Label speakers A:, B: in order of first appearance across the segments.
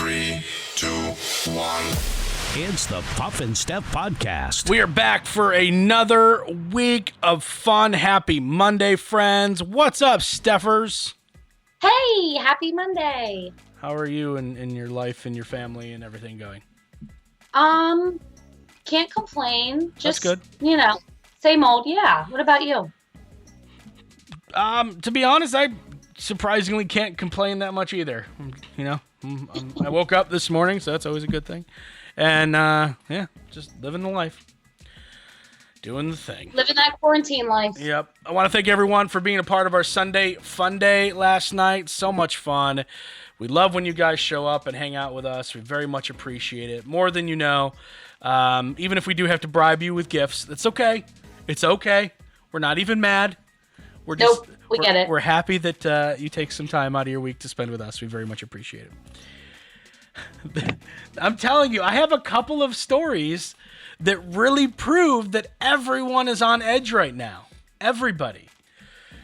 A: 3, 2, 1.
B: It's the Puff and Steph podcast.
C: We are back for another week of fun. Happy Monday, friends. What's up, Steffers?
D: Hey, happy Monday.
C: How are you and your life and your family and everything going?
D: Can't complain. Just,
C: That's good.
D: Same old. Yeah. What about you?
C: To be honest, I surprisingly can't complain that much either. I woke up this morning, so that's always a good thing. And, just living the life. Doing the thing.
D: Living that quarantine life.
C: Yep. I want to thank everyone for being a part of our Sunday Fun Day last night. So much fun. We love when you guys show up and hang out with us. We very much appreciate it. More than you know. Even if we do have to bribe you with gifts, it's okay. It's okay. We're not even mad. We
D: get it.
C: We're happy that you take some time out of your week to spend with us. We very much appreciate it. I'm telling you, I have a couple of stories that really prove that everyone is on edge right now. Everybody.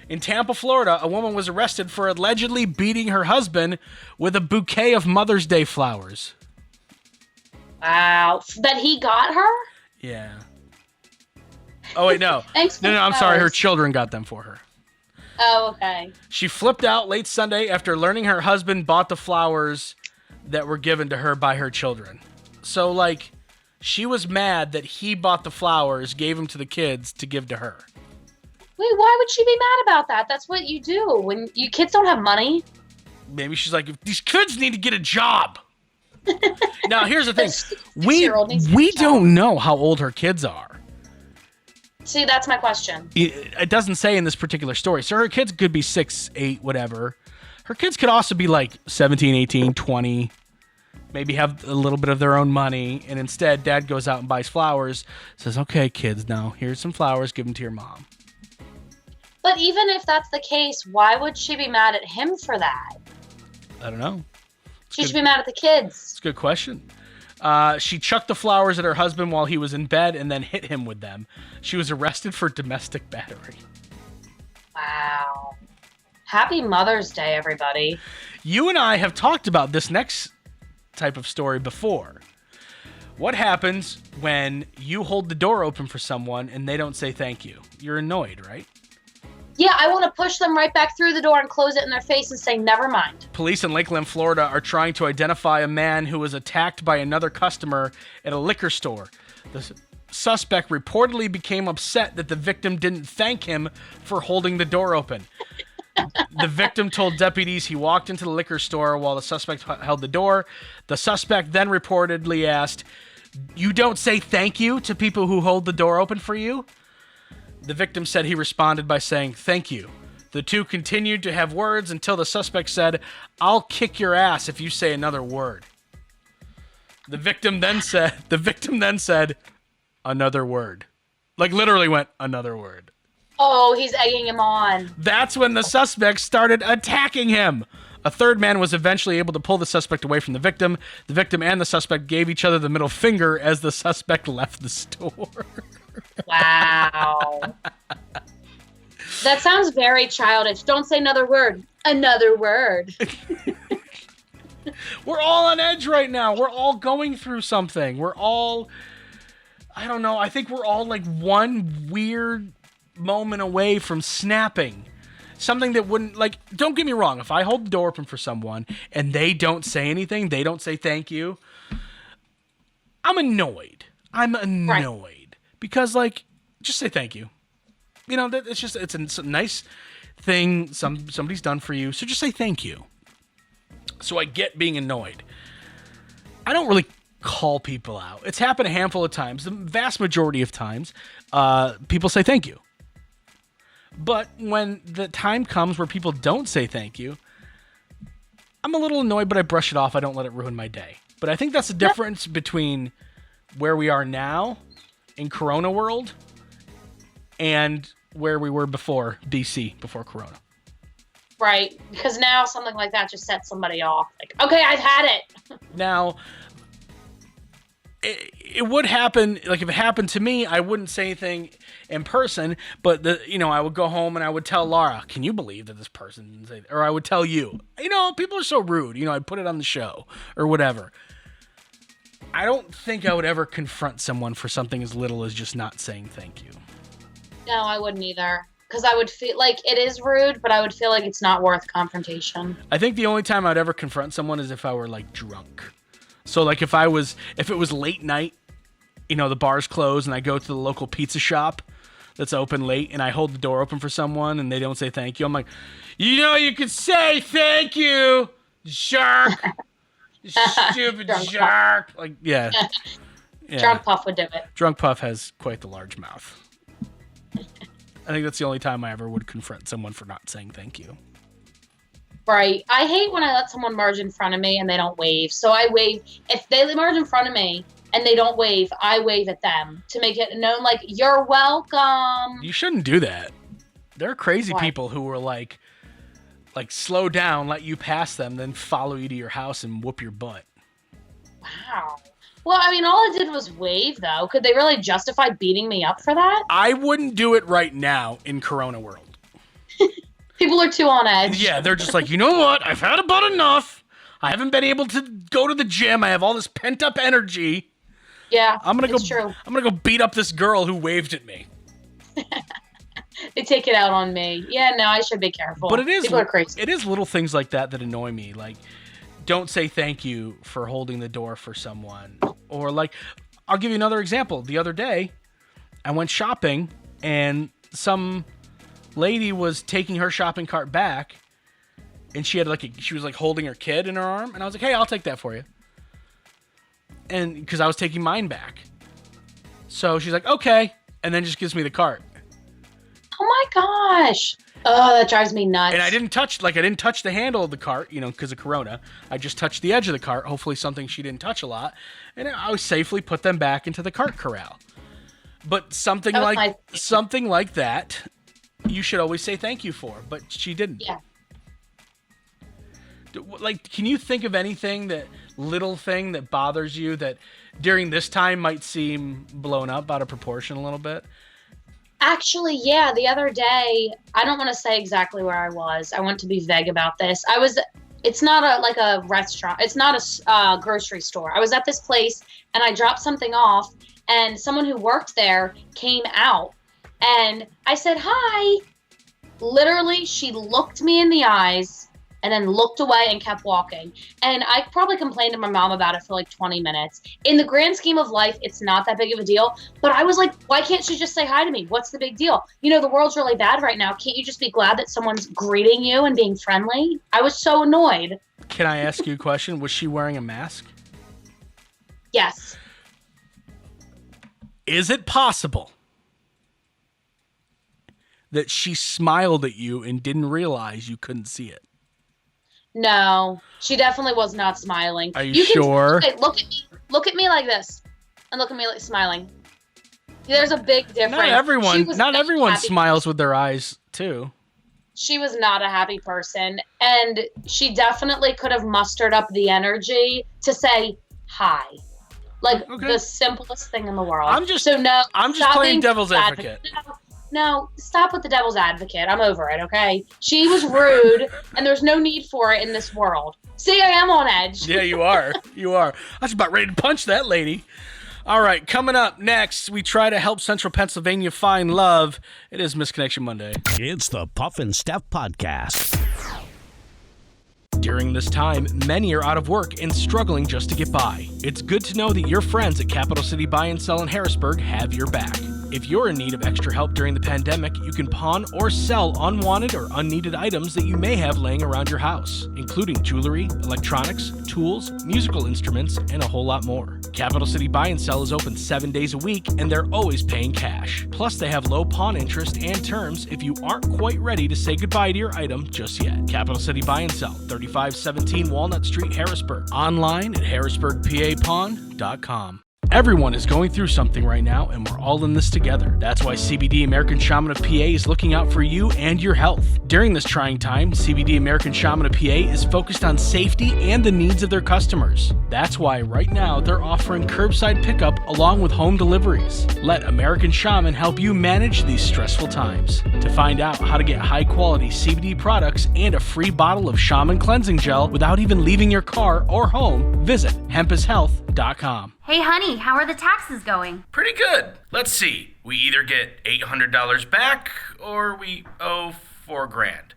C: In Tampa, Florida, a woman was arrested for allegedly beating her husband with a bouquet of Mother's Day flowers.
D: Wow. That he got her?
C: Yeah. Oh, wait, no.
D: Thanks for
C: No, I'm sorry. Her children got them for her.
D: Oh, okay.
C: She flipped out late Sunday after learning her husband bought the flowers that were given to her by her children. So, she was mad that he bought the flowers, gave them to the kids to give to her.
D: Wait, why would she be mad about that? That's what you do when you kids don't have money.
C: Maybe she's like, these kids need to get a job. Now, here's the thing. We don't know how old her kids are.
D: See, that's my question.
C: It doesn't say in this particular story. So her kids could be 6, 8, whatever. Her kids could also be 17, 18, 20, maybe have a little bit of their own money. And instead, dad goes out and buys flowers, says, okay, kids, now here's some flowers, give them to your mom.
D: But even if that's the case, why would she be mad at him for that?
C: I don't know.
D: She should be mad at the kids.
C: It's a good question. She chucked the flowers at her husband while he was in bed and then hit him with them. She was arrested for domestic battery.
D: Wow. Happy Mother's Day, everybody.
C: You and I have talked about this next type of story before. What happens when you hold the door open for someone and they don't say thank you? You're annoyed, right?
D: Yeah, I want to push them right back through the door and close it in their face and say, never mind.
C: Police in Lakeland, Florida are trying to identify a man who was attacked by another customer at a liquor store. The suspect reportedly became upset that the victim didn't thank him for holding the door open. The victim told deputies he walked into the liquor store while the suspect held the door. The suspect then reportedly asked, "You don't say thank you to people who hold the door open for you?" The victim said he responded by saying, "Thank you." The two continued to have words until the suspect said, "I'll kick your ass if you say another word." The victim then said, "Another word." Literally went, "Another word."
D: Oh, he's egging him on.
C: That's when the suspect started attacking him. A third man was eventually able to pull the suspect away from the victim. The victim and the suspect gave each other the middle finger as the suspect left the store.
D: Wow. That sounds very childish. Don't say another word. Another word.
C: We're all on edge right now. We're all going through something. I don't know. I think we're all one weird moment away from snapping. Something that wouldn't, don't get me wrong. If I hold the door open for someone and they don't say anything, they don't say thank you, I'm annoyed. Right. Because, just say thank you. It's a nice thing somebody's done for you, so just say thank you. So I get being annoyed. I don't really call people out. It's happened a handful of times. The vast majority of times, people say thank you. But when the time comes where people don't say thank you, I'm a little annoyed, but I brush it off. I don't let it ruin my day. But I think that's the difference between where we are now in Corona world and where we were before BC, before Corona.
D: Right. Because now something like that just sets somebody off. Okay, I've had it.
C: Now, it would happen. Like if it happened to me, I wouldn't say anything in person, but I would go home and I would tell Laura, "Can you believe that this person didn't say?" Or I would tell you, people are so rude. I'd put it on the show or whatever. I don't think I would ever confront someone for something as little as just not saying thank you.
D: No, I wouldn't either. Because I would feel like it is rude, but I would feel like it's not worth confrontation.
C: I think the only time I'd ever confront someone is if I were like drunk. So like if it was late night, the bar's closed and I go to the local pizza shop that's open late and I hold the door open for someone and they don't say thank you. I'm like, you could say thank you, jerk. Stupid jerk. Like, yeah.
D: Drunk Puff would do it.
C: Drunk Puff has quite the large mouth. I think that's the only time I ever would confront someone for not saying thank you.
D: Right. I hate when I let someone merge in front of me and they don't wave. So I wave. If they merge in front of me and they don't wave, I wave at them to make it known, like, you're welcome.
C: You shouldn't do that. There are crazy people who are like slow down, let you pass them, then follow you to your house and whoop your butt.
D: Wow. Well, I mean, all I did was wave, though. Could they really justify beating me up for that?
C: I wouldn't do it right now in Corona world.
D: People are too on edge.
C: Yeah, they're just like, you know what? I've had about enough. I haven't been able to go to the gym. I have all this pent-up energy.
D: Yeah,
C: it's
D: true.
C: I'm gonna go beat up this girl who waved at me.
D: They take it out on me. Yeah, no, I should be careful.
C: But
D: people are crazy.
C: It is little things like that annoy me. Like, don't say thank you for holding the door for someone. Or like, I'll give you another example. The other day, I went shopping and some lady was taking her shopping cart back, and she had she was like holding her kid in her arm, and I was like, "Hey, I'll take that for you." And because I was taking mine back, so she's like, "Okay," and then just gives me the cart.
D: Oh my gosh! Oh, that drives me nuts.
C: And I didn't touch the handle of the cart, because of Corona. I just touched the edge of the cart, hopefully something she didn't touch a lot, and I safely put them back into the cart corral. But something like that, you should always say thank you for, but she didn't.
D: Yeah.
C: Like, can you think of anything, that little thing that bothers you that during this time might seem blown up out of proportion a little bit?
D: Actually, yeah. The other day, I don't want to say exactly where I was. I want to be vague about this. It's not a restaurant. It's not a grocery store. I was at this place and I dropped something off, and someone who worked there came out, and I said, "Hi." Literally, she looked me in the eyes and then looked away and kept walking. And I probably complained to my mom about it for like 20 minutes. In the grand scheme of life, it's not that big of a deal. But I was like, why can't she just say hi to me? What's the big deal? The world's really bad right now. Can't you just be glad that someone's greeting you and being friendly? I was so annoyed.
C: Can I ask you a question? Was she wearing a mask?
D: Yes.
C: Is it possible that she smiled at you and didn't realize you couldn't see it?
D: No, she definitely was not smiling.
C: Are you sure?
D: Okay, look at me like this, and look at me like smiling. There's a big difference.
C: Not everyone smiles with their eyes too.
D: She was not a happy person, and she definitely could have mustered up the energy to say hi. Like, the simplest thing in the world.
C: I'm just playing devil's advocate.
D: No, stop with the devil's advocate. I'm over it, okay? She was rude, and there's no need for it in this world. See, I am on edge.
C: Yeah, you are. You are. I was about ready to punch that lady. All right, coming up next, we try to help Central Pennsylvania find love. It is Misconnection Monday.
B: It's the Puff and Steph Podcast.
C: During this time, many are out of work and struggling just to get by. It's good to know that your friends at Capital City Buy and Sell in Harrisburg have your back. If you're in need of extra help during the pandemic, you can pawn or sell unwanted or unneeded items that you may have laying around your house, including jewelry, electronics, tools, musical instruments, and a whole lot more. Capital City Buy and Sell is open 7 days a week, and they're always paying cash. Plus, they have low pawn interest and terms if you aren't quite ready to say goodbye to your item just yet. Capital City Buy and Sell, 3517 Walnut Street, Harrisburg. Online at harrisburgpapawn.com. Everyone is going through something right now, and we're all in this together. That's why CBD American Shaman of PA is looking out for you and your health. During this trying time, CBD American Shaman of PA is focused on safety and the needs of their customers. That's why right now they're offering curbside pickup along with home deliveries. Let American Shaman help you manage these stressful times. To find out how to get high-quality CBD products and a free bottle of Shaman cleansing gel without even leaving your car or home, visit hempishealth.com.
E: Hey honey, how are the taxes going?
F: Pretty good. Let's see. We either get $800 back or we owe $4,000.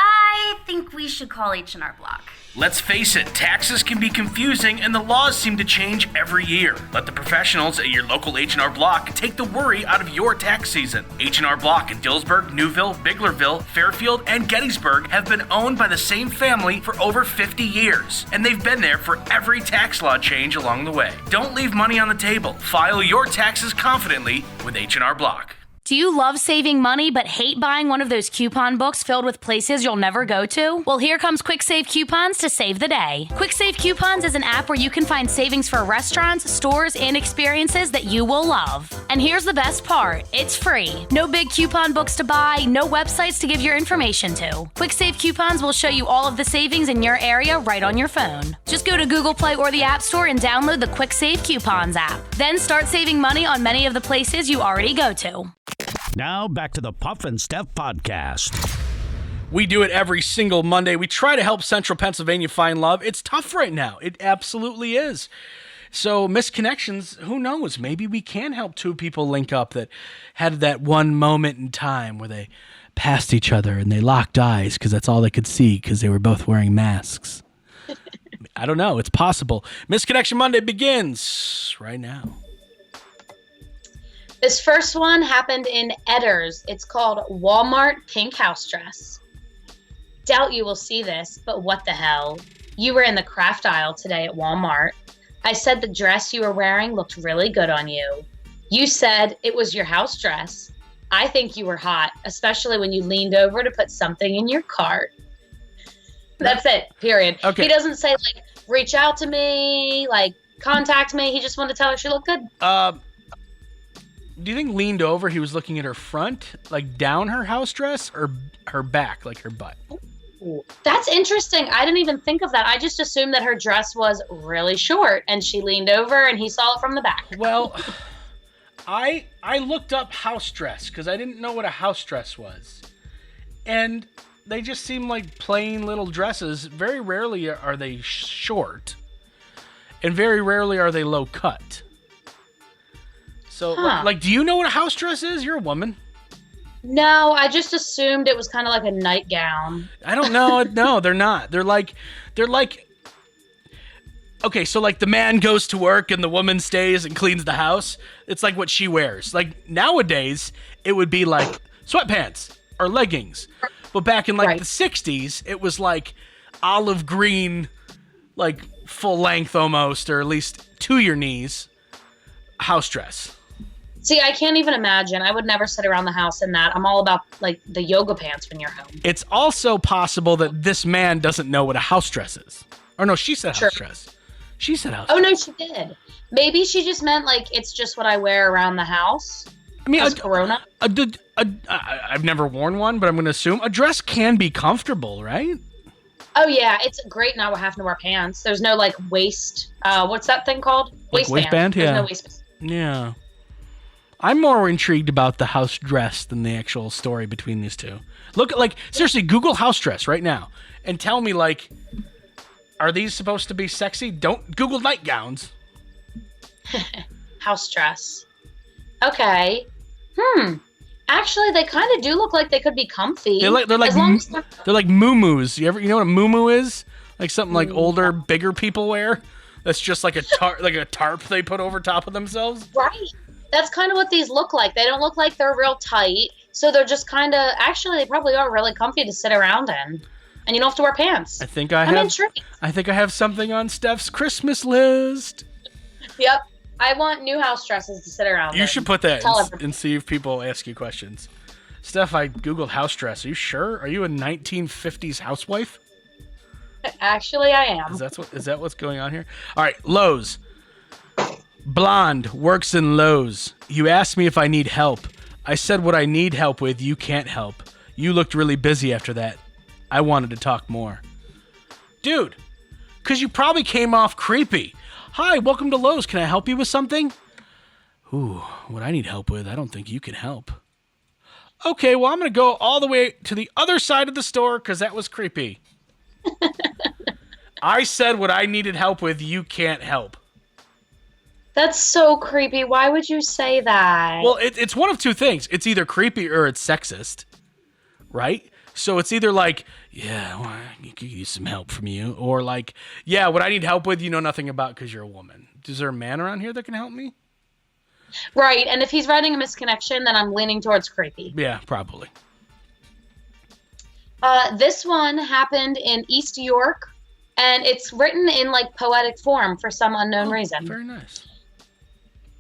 E: I think we should call H&R Block.
F: Let's face it, taxes can be confusing and the laws seem to change every year. Let the professionals at your local H&R Block take the worry out of your tax season. H&R Block in Dillsburg, Newville, Biglerville, Fairfield, and Gettysburg have been owned by the same family for over 50 years, and they've been there for every tax law change along the way. Don't leave money on the table. File your taxes confidently with H&R Block.
G: Do you love saving money but hate buying one of those coupon books filled with places you'll never go to? Well, here comes Quick Save Coupons to save the day. Quick Save Coupons is an app where you can find savings for restaurants, stores, and experiences that you will love. And here's the best part, it's free. No big coupon books to buy, no websites to give your information to. Quick Save Coupons will show you all of the savings in your area right on your phone. Just go to Google Play or the App Store and download the Quick Save Coupons app. Then start saving money on many of the places you already go to.
B: Now back to the Puff and Steph podcast.
C: We do it every single Monday. We try to help Central Pennsylvania find love. It's tough right now. It absolutely is. So misconnections, who knows? Maybe we can help two people link up that had that one moment in time where they passed each other and they locked eyes because that's all they could see because they were both wearing masks. I don't know. It's possible. Misconnection Monday begins right now.
D: This first one happened in Edders. It's called Walmart Pink House Dress. Doubt you will see this, but what the hell? You were in the craft aisle today at Walmart. I said the dress you were wearing looked really good on you. You said it was your house dress. I think you were hot, especially when you leaned over to put something in your cart. That's it, period.
C: Okay.
D: He doesn't say, like, reach out to me, like, contact me. He just wanted to tell her she looked good.
C: Do you think leaned over, he was looking at her front, like down her house dress, or her back, like her butt?
D: That's interesting. I didn't even think of that. I just assumed that her dress was really short and she leaned over and he saw it from the back.
C: Well, I looked up house dress because I didn't know what a house dress was. And they just seem like plain little dresses. Very rarely are they short. And very rarely are they low cut. So, like, do you know what a house dress is? You're a woman.
D: No, I just assumed it was kind of like a nightgown.
C: I don't know. No, they're not. They're like, okay, so like the man goes to work and the woman stays and cleans the house. It's like what she wears. Like nowadays, it would be like sweatpants or leggings. But back in like the 60s, it was like olive green, like full length almost, or at least to your knees, house dress.
D: See, I can't even imagine. I would never sit around the house in that. I'm all about, like, the yoga pants when you're home.
C: It's also possible that this man doesn't know what a house dress is. Or no, she said house dress. She said house dress.
D: Oh, no, she did. Maybe she just meant, like, it's just what I wear around the house.
C: I mean,
D: Corona.
C: I've never worn one, but I'm going to assume a dress can be comfortable, right?
D: Oh, yeah. It's great not having to wear pants. There's no, like, waist. What's that thing called?
C: Waistband, yeah.
D: There's no waistband.
C: Yeah. I'm more intrigued about the house dress than the actual story between these two. Look, like, seriously, Google house dress right now and tell me, like, are these supposed to be sexy? Don't Google nightgowns.
D: House dress. Okay. Actually, they kind of do look like they could be comfy.
C: They're like muumuus. You know what a muumuu is? Like something like older, bigger people wear. That's just like a tarp they put over top of themselves.
D: Right. That's kind of what these look like. They don't look like they're real tight. So they're just kind of, actually, they probably are really comfy to sit around in. And you don't have to wear pants. I'm intrigued.
C: I think I have something on Steph's Christmas list.
D: Yep. I want new house dresses to sit around in.
C: You should put that and see if people ask you questions. Steph, I Googled house dress. Are you sure? Are you a 1950s housewife?
D: Actually, I am.
C: Is that what's going on here? All right, Lowe's. Blonde, works in Lowe's. You asked me if I need help. I said what I need help with, you can't help. You looked really busy after that. I wanted to talk more. Dude, because you probably came off creepy. Hi, welcome to Lowe's. Can I help you with something? Ooh, what I need help with, I don't think you can help. Okay, well, I'm going to go all the way to the other side of the store because that was creepy. I said what I needed help with, you can't help.
D: That's so creepy. Why would you say that?
C: Well, it's one of two things. It's either creepy or it's sexist, right? So it's either like, yeah, well, I could use some help from you, or like, yeah, what I need help with, you know nothing about because you're a woman. Is there a man around here that can help me?
D: Right, and if he's writing a misconnection, then I'm leaning towards creepy.
C: Yeah, probably.
D: This one happened in East York, and it's written in like poetic form for some unknown reason.
C: Very nice.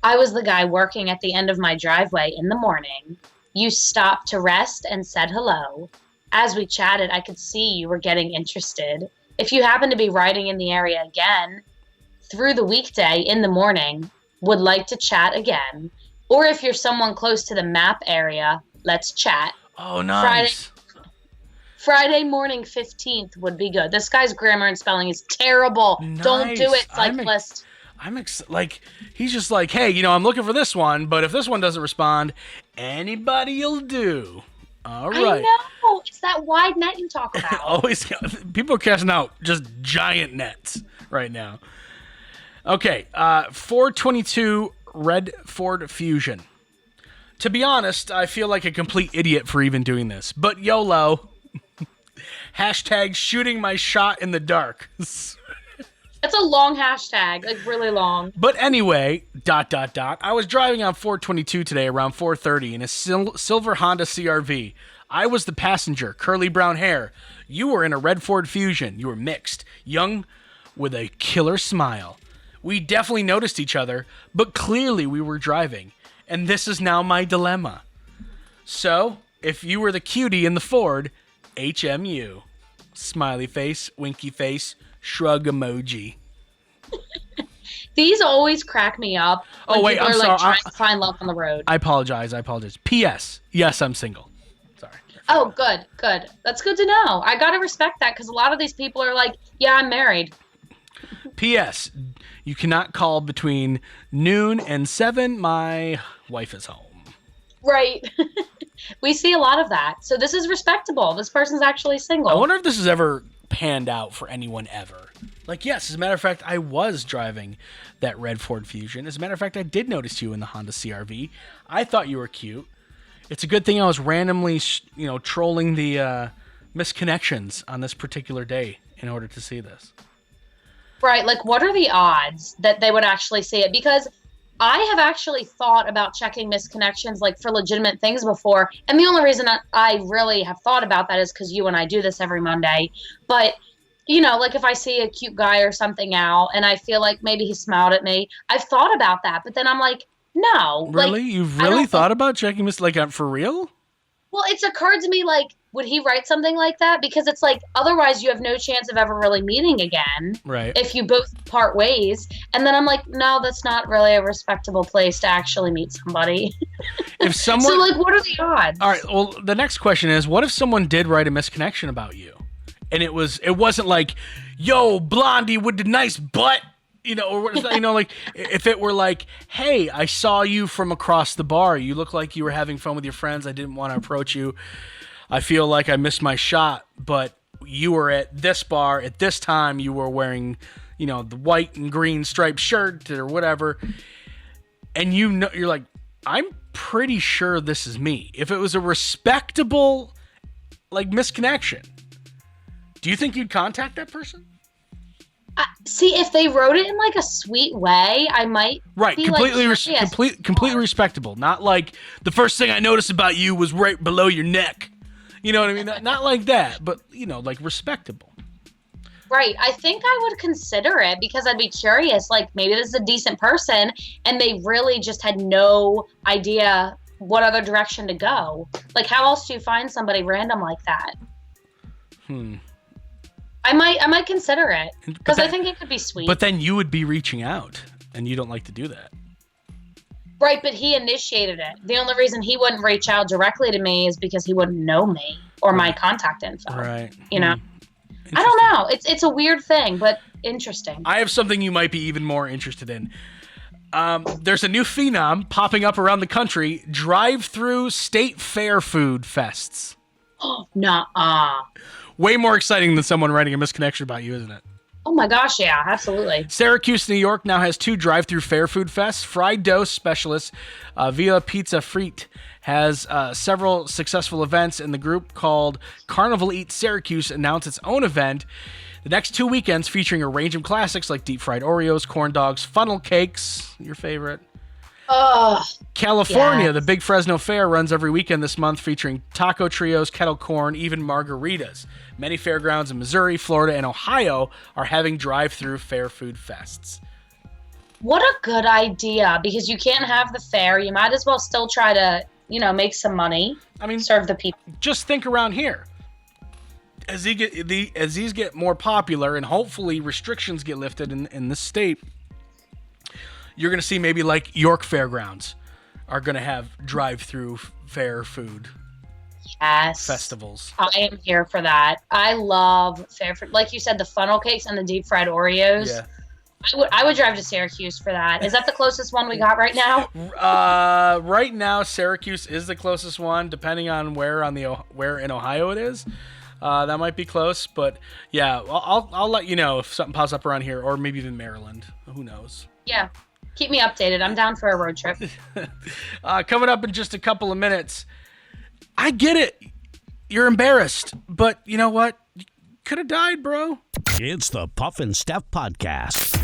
D: I was the guy working at the end of my driveway in the morning. You stopped to rest and said hello. As we chatted, I could see you were getting interested. If you happen to be riding in the area again, through the weekday in the morning, would like to chat again. Or if you're someone close to the map area, let's chat.
C: Oh, nice.
D: Friday morning 15th would be good. This guy's grammar and spelling is terrible.
C: Nice.
D: Don't do it, cyclist.
C: Like, he's just like, hey, you know, I'm looking for this one, but if this one doesn't respond, anybody'll do. All right.
D: I know. It's that wide net you talk about.
C: Always, people are casting out just giant nets right now. Okay, 422 Red Ford Fusion. To be honest, I feel like a complete idiot for even doing this, but YOLO. Hashtag shooting my shot in the dark.
D: That's a long hashtag, like really long.
C: But anyway, ... I was driving on 422 today around 4:30 in a silver Honda CR-V. I was the passenger, curly brown hair. You were in a red Ford Fusion. You were mixed, young, with a killer smile. We definitely noticed each other, but clearly we were driving. And this is now my dilemma. So, if you were the cutie in the Ford, HMU. Smiley face, winky face, shrug emoji.
D: These always crack me up.
C: Oh, wait,
D: people
C: I'm
D: are,
C: sorry.
D: like, trying to find love on the road.
C: I apologize. P.S. Yes, I'm single. Sorry.
D: Oh, good. That's good to know. I gotta respect that because a lot of these people are like, yeah, I'm married.
C: P.S. You cannot call between noon and 7. My wife is home.
D: Right. We see a lot of that. So this is respectable. This person's actually single.
C: I wonder if this has ever panned out for anyone ever. Like, yes, as a matter of fact, I was driving that red Ford Fusion. As a matter of fact, I did notice you in the Honda CR-V. I thought you were cute. It's a good thing I was randomly, trolling the misconnections on this particular day in order to see this.
D: Right. Like, what are the odds that they would actually see it? Because I have actually thought about checking misconnections, like, for legitimate things before. And the only reason I really have thought about that is because you and I do this every Monday. But, like if I see a cute guy or something out and I feel like maybe he smiled at me, I've thought about that. But then I'm like, no.
C: Really?
D: Like,
C: You've really thought about checking this, like, for real?
D: Well, it's occurred to me, like, would he write something like that? Because it's like, otherwise you have no chance of ever really meeting again.
C: Right.
D: If you both part ways. And then I'm like, no, that's not really a respectable place to actually meet somebody.
C: If someone...
D: So, like, what are the odds?
C: All right, well, the next question is, what if someone did write a misconnection about you? And it wasn't like, yo, Blondie with the nice butt, or, like, if it were like, hey, I saw you from across the bar. You look like you were having fun with your friends. I didn't want to approach you. I feel like I missed my shot, but you were at this bar at this time. You were wearing, the white and green striped shirt or whatever. And you're like, I'm pretty sure this is me. If it was a respectable, like, misconnection, do you think you'd contact that person?
D: See, if they wrote it in, like, a sweet way, I might be
C: completely
D: like,
C: completely respectable. Not like the first thing I noticed about you was right below your neck. You know what I mean? Not like that, but, like, respectable.
D: Right. I think I would consider it because I'd be curious, like, maybe this is a decent person and they really just had no idea what other direction to go. Like, how else do you find somebody random like that? I might consider it because I think it could be sweet.
C: But then you would be reaching out. And you don't like to do that.
D: Right, but he initiated it. The only reason he wouldn't reach out directly to me is because he wouldn't know me or my contact info.
C: Right.
D: You know? I don't know. It's a weird thing, but interesting.
C: I have something you might be even more interested in. There's a new phenom popping up around the country, drive-through state fair food fests.
D: Nuh-uh.
C: Way more exciting than someone writing a misconnection about you, isn't it?
D: Oh my gosh, yeah, absolutely.
C: Syracuse, New York now has 2 drive-through fair food fests. Fried Dough specialist Via Pizza Frite has several successful events, and the group called Carnival Eat Syracuse announced its own event the next 2 weekends, featuring a range of classics like deep fried Oreos, corn dogs, funnel cakes, your favorite. California,
D: yes.
C: The Big Fresno Fair runs every weekend this month, featuring taco trios, kettle corn, even margaritas. Many fairgrounds in Missouri, Florida, and Ohio are having drive-through fair food fests.
D: What a good idea, because you can't have the fair. You might as well still try to, make some money.
C: I mean,
D: serve the people.
C: Just think around here. As these get more popular and hopefully restrictions get lifted in this state, you're going to see maybe like York Fairgrounds are going to have drive-through fair food festivals.
D: I am here for that. I love fair food. Like you said, the funnel cakes and the deep fried Oreos.
C: Yeah.
D: I would drive to Syracuse for that. Is that the closest one we got right now?
C: Right now, Syracuse is the closest one, depending on where in Ohio it is. That might be close, but yeah, I'll let you know if something pops up around here, or maybe even Maryland. Who knows?
D: Yeah, keep me updated. I'm down for a road trip.
C: Coming up in just a couple of minutes. I get it. You're embarrassed, but you know what? You could have died, bro.
B: It's the Puff and Steph Podcast.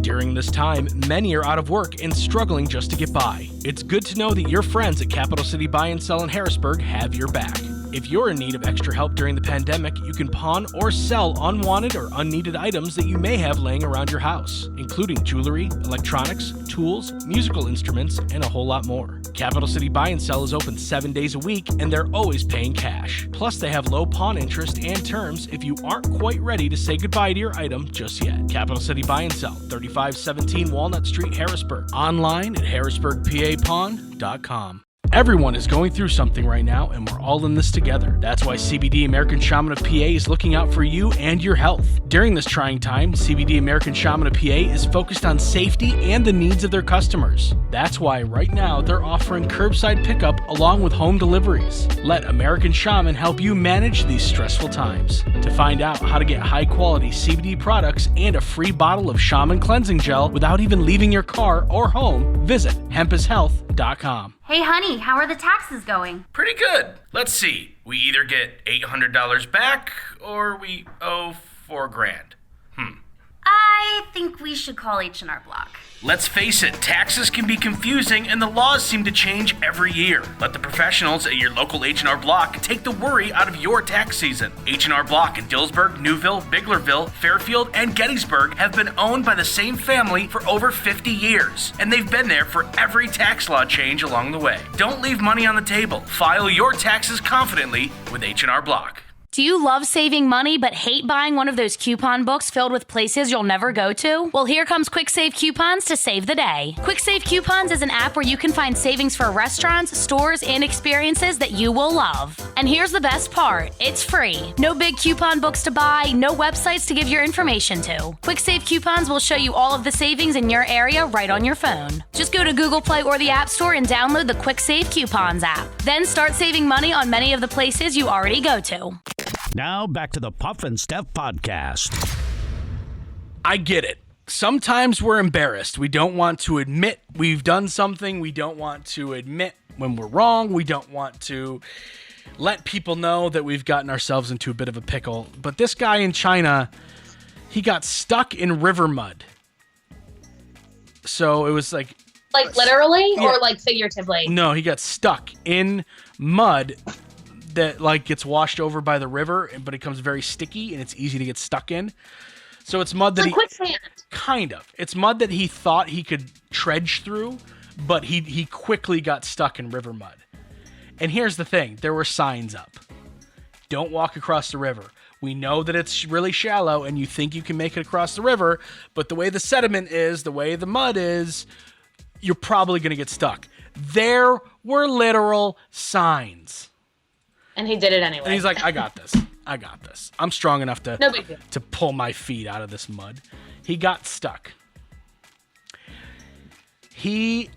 C: During this time, many are out of work and struggling just to get by. It's good to know that your friends at Capital City Buy and Sell in Harrisburg have your back. If you're in need of extra help during the pandemic, you can pawn or sell unwanted or unneeded items that you may have laying around your house, including jewelry, electronics, tools, musical instruments, and a whole lot more. Capital City Buy and Sell is open 7 days a week, and they're always paying cash. Plus, they have low pawn interest and terms if you aren't quite ready to say goodbye to your item just yet. Capital City Buy and Sell, 3517 Walnut Street, Harrisburg. Online at harrisburgpapawn.com. Everyone is going through something right now, and we're all in this together. That's why CBD American Shaman of PA is looking out for you and your health. During this trying time, CBD American Shaman of PA is focused on safety and the needs of their customers. That's why right now they're offering curbside pickup along with home deliveries. Let American Shaman help you manage these stressful times. To find out how to get high-quality CBD products and a free bottle of Shaman cleansing gel without even leaving your car or home, visit hempishealth.com.
E: Hey, honey, how are the taxes going?
F: Pretty good. Let's see. We either get $800 back or we owe $4,000.
E: I think we should call H&R Block.
F: Let's face it, taxes can be confusing and the laws seem to change every year. Let the professionals at your local H&R Block take the worry out of your tax season. H&R Block in Dillsburg, Newville, Biglerville, Fairfield, and Gettysburg have been owned by the same family for over 50 years, and they've been there for every tax law change along the way. Don't leave money on the table. File your taxes confidently with H&R Block.
G: Do you love saving money but hate buying one of those coupon books filled with places you'll never go to? Well, here comes Quick Save Coupons to save the day. Quick Save Coupons is an app where you can find savings for restaurants, stores, and experiences that you will love. And here's the best part. It's free. No big coupon books to buy, no websites to give your information to. Quick Save Coupons will show you all of the savings in your area right on your phone. Just go to Google Play or the App Store and download the Quick Save Coupons app. Then start saving money on many of the places you already go to.
B: Now back to the Puff and Steph Podcast.
C: I get it. Sometimes we're embarrassed. We don't want to admit we've done something. We don't want to admit when we're wrong. We don't want to let people know that we've gotten ourselves into a bit of a pickle. But this guy in China, he got stuck in river mud. So it was like...
D: Like literally
C: Yeah.
D: or like figuratively?
C: No, he got stuck in mud that like gets washed over by the river, but it becomes very sticky and it's easy to get stuck in. So it's mud that
D: It's like quicksand.
C: kind of. It's mud that he thought he could trudge through, but he quickly got stuck in river mud. And here's the thing, there were signs up. Don't walk across the river. We know that it's really shallow and you think you can make it across the river, but the way the sediment is, the way the mud is, you're probably going to get stuck. There were literal signs.
D: And he did it anyway.
C: And he's like, I got this. I got this. I'm strong enough to,
D: No big deal.
C: to pull my feet out of this mud. He got stuck. He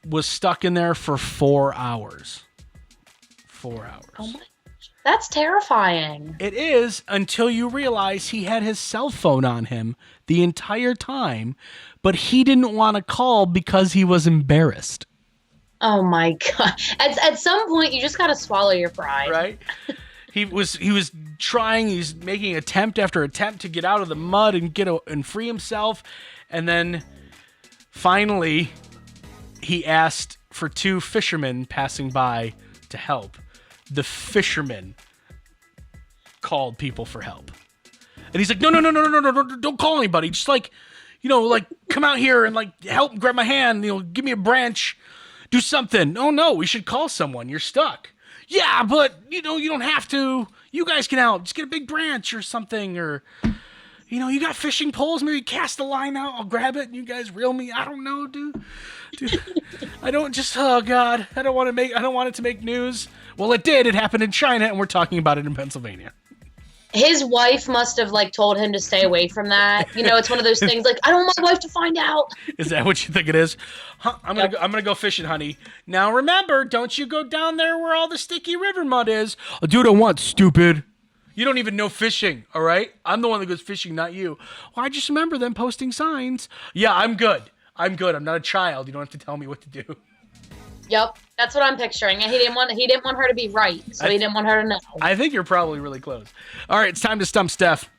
C: was stuck in there for 4 hours. 4 hours.
D: Oh my, that's terrifying.
C: It is, until you realize he had his cell phone on him the entire time, but he didn't want to call because he was embarrassed.
D: Oh my God. At some point, you just got to swallow your pride.
C: Right? He was trying, he's making attempt after attempt to get out of the mud and free himself. And then finally, he asked for 2 fishermen passing by to help. The fishermen called people for help. And he's like, no, don't call anybody. Just come out here and help, grab my hand, give me a branch, do something. Oh no, we should call someone. You're stuck. Yeah, but you don't have to. You guys can help. Just get a big branch or something, or you got fishing poles. Maybe cast the line out. I'll grab it and you guys reel me. I don't know, dude. I don't just. Oh God, I don't want it to make news. Well, it did. It happened in China, and we're talking about it in Pennsylvania.
D: His wife must have told him to stay away from that. It's one of those things I don't want my wife to find out.
C: Is that what you think it is? Huh, I'm gonna go fishing, honey. Now remember, don't you go down there where all the sticky river mud is. I'll do what I want, stupid. You don't even know fishing, all right? I'm the one that goes fishing, not you. Well, I just remember them posting signs. Yeah, I'm good. I'm not a child. You don't have to tell me what to do.
D: Yep, that's what I'm picturing. And he didn't want her to be right, so he didn't want her to know.
C: I think you're probably really close. All right, it's time to stump Steph.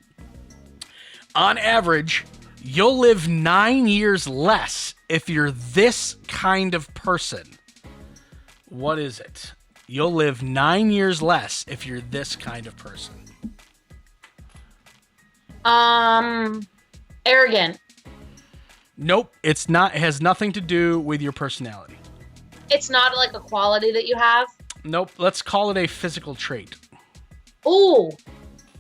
C: On average, you'll live 9 years less if you're this kind of person. What is it? You'll live 9 years less if you're this kind of person.
D: Arrogant.
C: Nope, it's not. It has nothing to do with your personality.
D: It's not a quality that you have.
C: Nope, let's call it a physical trait.
D: Ooh,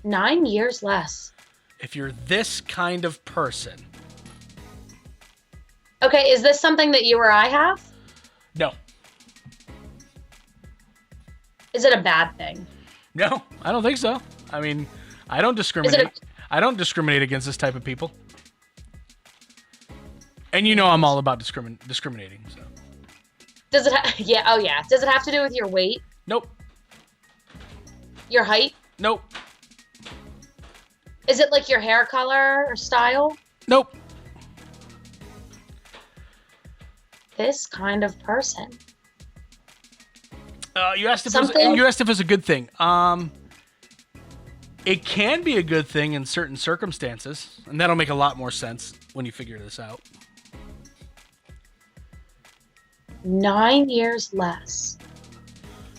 D: 9 years less.
C: If you're this kind of person.
D: Okay, is this something that you or I have?
C: No.
D: Is it a bad thing?
C: No, I don't think so. I mean, I don't discriminate. I don't discriminate against this type of people. And I'm all about discriminating, so.
D: Does it? Yeah. Does it have to do with your weight?
C: Nope.
D: Your height?
C: Nope.
D: Is it your hair color or style?
C: Nope.
D: This kind of person.
C: You asked if it was a good thing. It can be a good thing in certain circumstances, and that'll make a lot more sense when you figure this out.
D: 9 years less.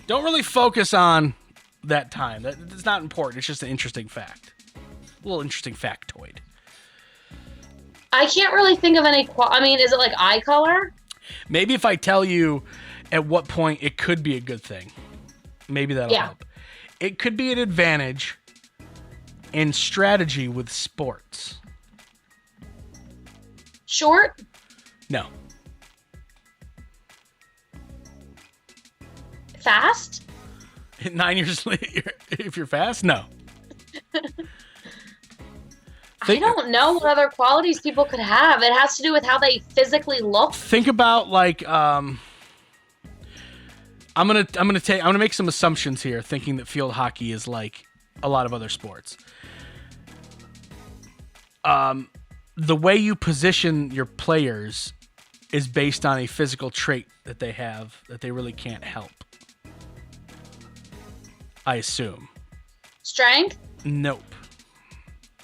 C: Don't really focus on that time. That's not important. It's just an interesting fact. A little interesting factoid.
D: I can't really think of any. Is it eye color?
C: Maybe if I tell you at what point it could be a good thing, maybe that'll help. It could be an advantage in strategy with sports.
D: Short?
C: No.
D: Fast?
C: 9 years later, if you're fast, no.
D: I don't know what other qualities people could have. It has to do with how they physically look.
C: Think about I'm gonna make some assumptions here, thinking that field hockey is like a lot of other sports. The way you position your players is based on a physical trait that they have that they really can't help. I assume.
D: Strength?
C: Nope.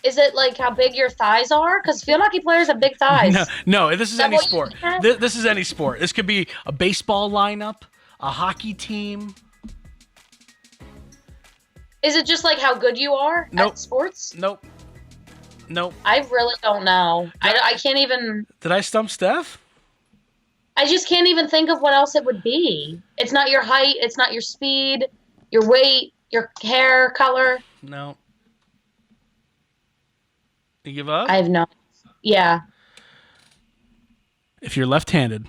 D: Is it how big your thighs are? Because field hockey players have big thighs.
C: No. This is any sport. This is any sport. This could be a baseball lineup, a hockey team.
D: Is it just how good you are at sports?
C: Nope.
D: I really don't know. I can't even.
C: Did I stump Steph?
D: I just can't even think of what else it would be. It's not your height. It's not your speed, your weight. Your hair color?
C: No. You give up?
D: I have no. Yeah.
C: If you're left-handed.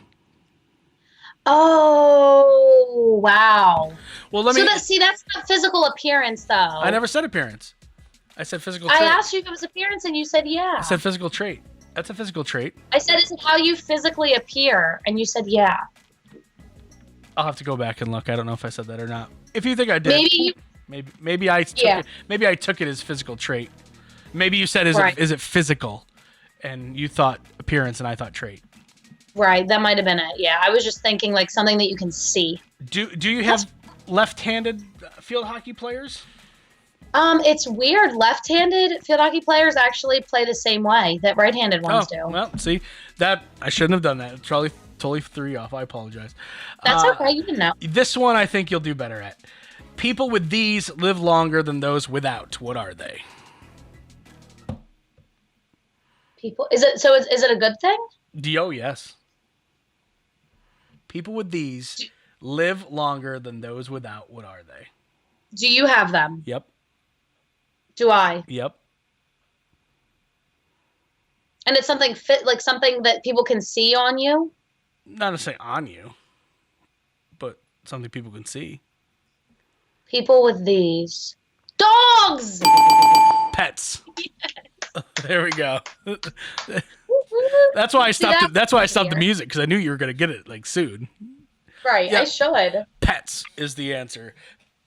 D: Oh, wow.
C: Well, let me.
D: That's not physical appearance, though.
C: I never said appearance. I said physical
D: I
C: trait.
D: asked you if it was appearance, and you said yeah.
C: I said physical trait. That's a physical trait.
D: I said, is it how you physically appear? And you said yeah.
C: I'll have to go back and look. I don't know if I said that or not. If you think I did, maybe I took
D: Yeah.
C: it. Maybe I took it as physical trait. Maybe you said is it physical, and you thought appearance, and I thought trait.
D: Right, that might have been it. Yeah, I was just thinking like something that you can see.
C: Do you have left-handed field hockey players?
D: It's weird. Left-handed field hockey players actually play the same way that right-handed ones do.
C: Well, see, that I shouldn't have done that. It's probably totally threw you off. I apologize.
D: That's okay. You didn't know.
C: This one I think you'll do better at. People with these live longer than those without. What are they?
D: People, is it a good thing?
C: Oh, yes. People with these live longer than those without. What are they?
D: Do you have them?
C: Yep.
D: Do I?
C: Yep.
D: And it's something something that people can see on you?
C: Not to say on you, but something people can see.
D: People with these. Dogs!
C: Pets. Yes. There we go. That's why I stopped. That's why I stopped the music, because I knew you were gonna get it like soon.
D: Right,
C: Yeah.
D: I should.
C: Pets is the answer.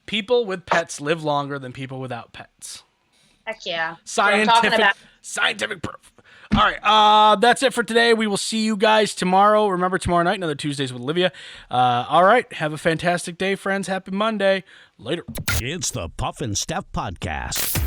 C: People with pets live longer than people without pets.
D: Heck yeah. That's what I'm talking about.
C: Scientific proof. All right, that's it for today. We will see you guys tomorrow. Remember, tomorrow night, another Tuesdays with Olivia. All right, have a fantastic day, friends. Happy Monday. Later.
B: It's the Puff and Steph Podcast.